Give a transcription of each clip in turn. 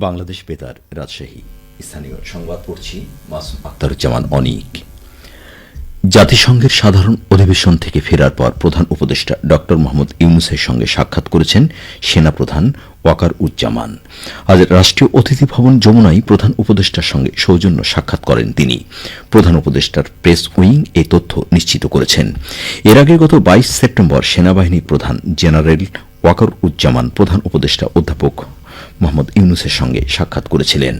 বাংলাদেশ বেতার রাজশাহী। স্থানীয় সংবাদ পড়ছি মাসুম আখতারুজ্জামান অনিক। জাতিসংঘের সাধারণ অধিবেশন থেকে ফেরার পর প্রধান উপদেষ্টা ড মোহাম্মদ ইউনূসের সঙ্গে সাক্ষাৎ করেছেন সেনাপ্রধান ওয়াকার উজ্জামান। আজ রাষ্ট্রীয় অতিথি ভবন যমুনায় প্রধান উপদেষ্টার সঙ্গে সৌজন্য সাক্ষাৎ করেন তিনি। প্রধান উপদেষ্টার প্রেস উইং এই তথ্য নিশ্চিত করেছেন। এর আগে গত 22 সেপ্টেম্বর সেনাবাহিনী প্রধান জেনারেল ওয়াকার উজ্জামান প্রধান উপদেষ্টা অধ্যাপক মোহাম্মদ ইউনূসের সঙ্গে সাক্ষাৎ করেছিলেন।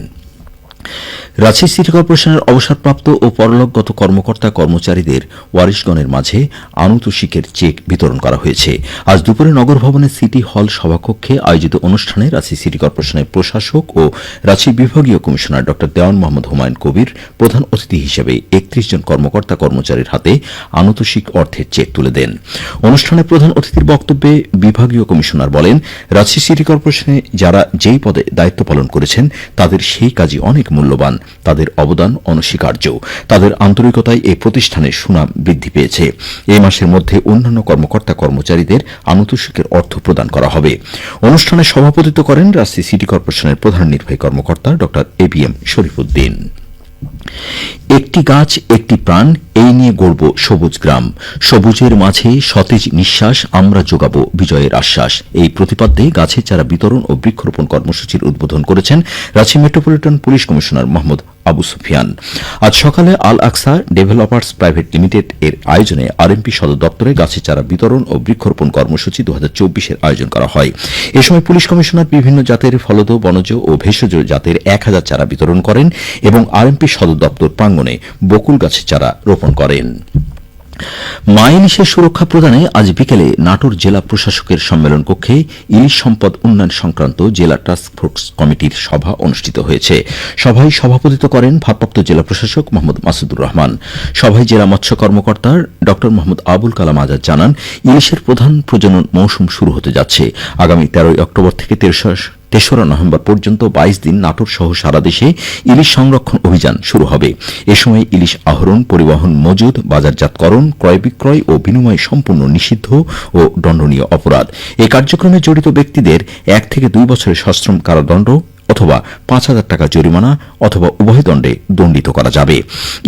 রাজশাহী সিটি কর্পোরেশনের অবসরপ্রাপ্ত ও পরলোকগত কর্মকর্তা কর্মচারীদের ওয়ারিশগণের মাঝে আনুতোষিকের চেক বিতরণ করা হয়েছে। আজ দুপুরে নগর ভবনের সিটি হল সভাকক্ষে আয়োজিত অনুষ্ঠানে রাজশাহী সিটি কর্পোরেশনের প্রশাসক ও রাজশাহী বিভাগীয় কমিশনার ড দেওয়ান মোহাম্মদ হুমায়ুন কবির প্রধান অতিথি হিসেবে 31 জন কর্মকর্তা কর্মচারীর হাতে আনুতোষিক অর্থের চেক তুলে দেন। অনুষ্ঠানে প্রধান অতিথির বক্তব্যে বিভাগীয় কমিশনার বলেন, রাজশাহী সিটি কর্পোরেশনে যারা যেই পদে দায়িত্ব পালন করেছেন তাদের সেই কাজই অনেক মূল্যবান, তাদের অবদান অনস্বীকার্য। তাদের আন্তরিকতায় এই প্রতিষ্ঠানের সুনাম বৃদ্ধি পেয়েছে। এই মাসের মধ্যে অন্যান্য কর্মকর্তা কর্মচারীদের আনুতোষিকের অর্থ প্রদান করা হবে। অনুষ্ঠানে সভাপতিত্ব করেন রাজশাহী সিটি কর্পোরেশনের প্রধান নির্বাহী কর্মকর্তা ড ABM শরীফুদ্দিন। একটি গাছ একটি প্রাণ, এই নিয়ে গড়ব সবুজ গ্রাম। সবুজের মাঝে সতেজ নিঃশ্বাস, আমরা যোগাব বিজয়ের আশ্বাস। এই প্রতিপাদ্যে গাছের চারা বিতরণ ও বৃক্ষরোপণ কর্মসূচির উদ্বোধন করেছেন Rajshahi metropolitan police commissioner Mohammad Abu Sufian. আজ সকালে Al Aqsa developers private limited এর আয়োজনে আরএমপি সদর দপ্তরে গাছের চারা বিতরণ ও বৃক্ষরোপণ কর্মসূচি 2024 আয়োজন করা হয়। এ সময় পুলিশ কমিশনার বিভিন্ন জাতের ফলদ, বনজ ও ভেষজ জাতের 1000 চারা বিতরণ করেন এবং আরএমপি সদর দপ্তর প্রাঙ্গণে বকুল গাছের চারা রোপণ করেন। মা ইলিশের সুরক্ষা প্রদানে আজ বিকেলে নাটোর জেলা প্রশাসকের সম্মেলন কক্ষে ইলিশ সম্পদ উন্নয়ন সংক্রান্ত জেলা টাস্কফোর্স কমিটির সভা অনুষ্ঠিত হয়েছে। সভায় সভাপতিত্ব করেন ভারপ্রাপ্ত জেলা প্রশাসক মোহাম্মদ মাসুদুর রহমান। সভায় জেলা মৎস্য কর্মকর্তা ড মোহাম্মদ আবুল কালাম আজাদ জানান, ইলিশের প্রধান প্রজনন মৌসুম শুরু হতে যাচ্ছে। আগামী 13 অক্টোবর থেকে 3রা নভেম্বর পর্যন্ত 22 দিন নাটোর সহ সারা দেশে ইলিশ সংরক্ষণ অভিযান শুরু হবে। এ সময় ইলিশ আহরণ, পরিবহন, মজুদ, বাজারজাতকরণ, ক্রয় বিক্রয় ও বিনিময় সম্পূর্ণ নিষিদ্ধ ও দণ্ডনীয় অপরাধ। এই কার্যক্রমে জড়িত ব্যক্তিদের 1 থেকে 2 বছরের সশ্রম কারাদণ্ড অথবা 5,000 টাকা জরিমানা অথবা উভয় দণ্ডে দণ্ডিত করা যাবে।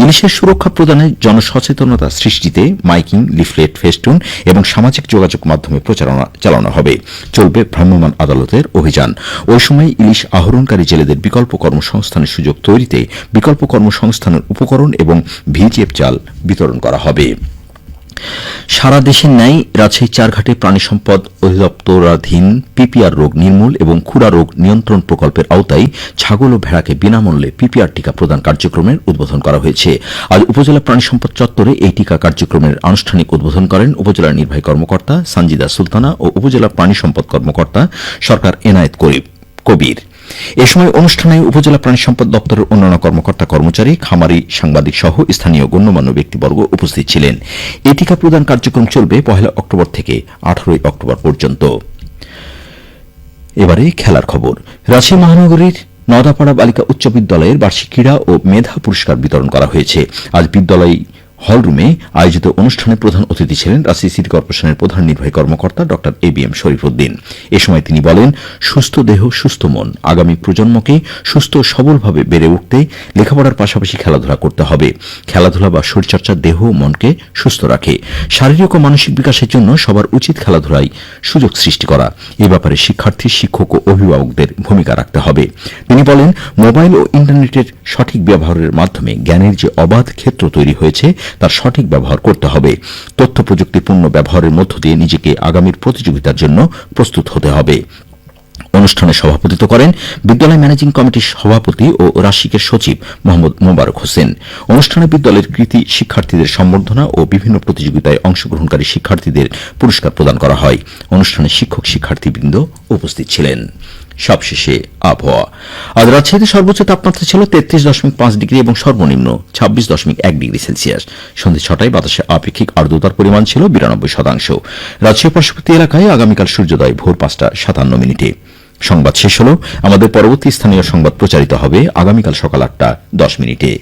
ইলিশের সুরক্ষা প্রদানে জনসচেতনতা সৃষ্টিতে মাইকিং, লিফলেট, ফেস্টুন এবং সামাজিক যোগাযোগ মাধ্যমে প্রচারণা চালানো হবে। চলবে ভ্রাম্যমাণ আদালতের অভিযান। ওই সময় ইলিশ আহরণকারী জেলেদের বিকল্প কর্মসংস্থানের সুযোগ তৈরিতে বিকল্প কর্মসংস্থানের উপকরণ এবং ভিজিএফ চাল বিতরণ করা হবে। সারা দেশের ন্যায় রাজশাহী চারঘাটে প্রাণী সম্পদ অধিদপ্তরাধীন পিপিআর রোগ নির্মূল এবং খুরা রোগ নিয়ন্ত্রণ প্রকল্পের আওতায় ছাগল ও ভেড়াকে বিনামূল্যে পিপিআর টিকা প্রদান কার্যক্রমের উদ্বোধন করা হয়েছে। আজ উপজেলা প্রাণী সম্পদ চত্বরে এই টিকা কার্যক্রমের আনুষ্ঠানিক উদ্বোধন করেন উপজেলা নির্বাহী কর্মকর্তা সানজিদা সুলতানা ও উপজেলা প্রাণী সম্পদ কর্মকর্তা সরকার এনায়েত কবির। এ সময় অনুষ্ঠানে উপজেলা প্রাণী সম্পদ দপ্তরের অন্যান্য কর্মকর্তা কর্মচারী, খামারি, সাংবাদিক সহ স্থানীয় গণ্যমান্য ব্যক্তিবর্গ উপস্থিত ছিলেন। এই টিকা প্রদান কার্যক্রম চলবে 1 অক্টোবর থেকে 18 অক্টোবর পর্যন্ত। এবারে খেলার খবর। রাজশাহী মহানগরীর নওদাপাড়া বালিকা উচ্চ বিদ্যালয়ের বার্ষিক ক্রীড়া ও মেধা পুরস্কার বিতরণ করা হয়েছে। আজ বিদ্যালয় হলরুমে আয়োজিত অনুষ্ঠানে প্রধান অতিথি ছিলেন রাজশাহী সিটি কর্পোরেশনের প্রধান নির্বাহী কর্মকর্তা ড ABM শরীফুদ্দিন। এ সময় তিনি বলেন, সুস্থ দেহ সুস্থ মন। আগামী প্রজন্মকে সুস্থ সবলভাবে বেড়ে উঠতে লেখাপড়ার পাশাপাশি খেলাধুলা করতে হবে। খেলাধুলা বা শরীরচর্চা দেহ ও মনকে সুস্থ রাখে। শারীরিক ও মানসিক বিকাশের জন্য সবার উচিত খেলাধুলায় সুযোগ সৃষ্টি করা। এ ব্যাপারে শিক্ষার্থী, শিক্ষক ও অভিভাবকদের ভূমিকা রাখতে হবে। তিনি বলেন, মোবাইল ও ইন্টারনেটের সঠিক ব্যবহারের মাধ্যমে জ্ঞানের যে অবাধ ক্ষেত্র তৈরি হয়েছে তার সঠিক ব্যবহার করতে হবে। তথ্য প্রযুক্তির পূর্ণ ব্যবহারের মধ্য দিয়ে নিজেকে আগামীর প্রতিযোগিতার জন্য প্রস্তুত হতে হবে। অনুষ্ঠানে সভাপতিত্ব করেন বিদ্যালয় ম্যানেজিং কমিটির সভাপতি ও রাশিকের সচিব মোহাম্মদ মোবারক হোসেন। অনুষ্ঠানে বিদ্যালয়ের কৃতী শিক্ষার্থীদের সম্বর্ধনা ও বিভিন্ন প্রতিযোগিতায় অংশগ্রহণকারী শিক্ষার্থীদের পুরস্কার প্রদান করা হয়। অনুষ্ঠানে শিক্ষক শিক্ষার্থীবৃন্দ উপস্থিত ছিলেন। সবশেষে আবহাওয়া। আজ রাজশাহীতে সর্বোচ্চ তাপমাত্রা ছিল 33.5 ডিগ্রি এবং সর্বনিম্ন 26.1 ডিগ্রি সেলসিয়াস। সন্ধ্যে 6টায় বাতাসে আপেক্ষিক আর্দ্রতার পরিমাণ ছিল 92%। রাজশাহী পার্শ্ববর্তী এলাকায় আগামীকাল সূর্যোদয় ভোর 5:57। সংবাদ শেষ হল। আমাদের পরবর্তী স্থানীয় সংবাদ প্রচারিত হবে আগামীকাল সকাল 8:10।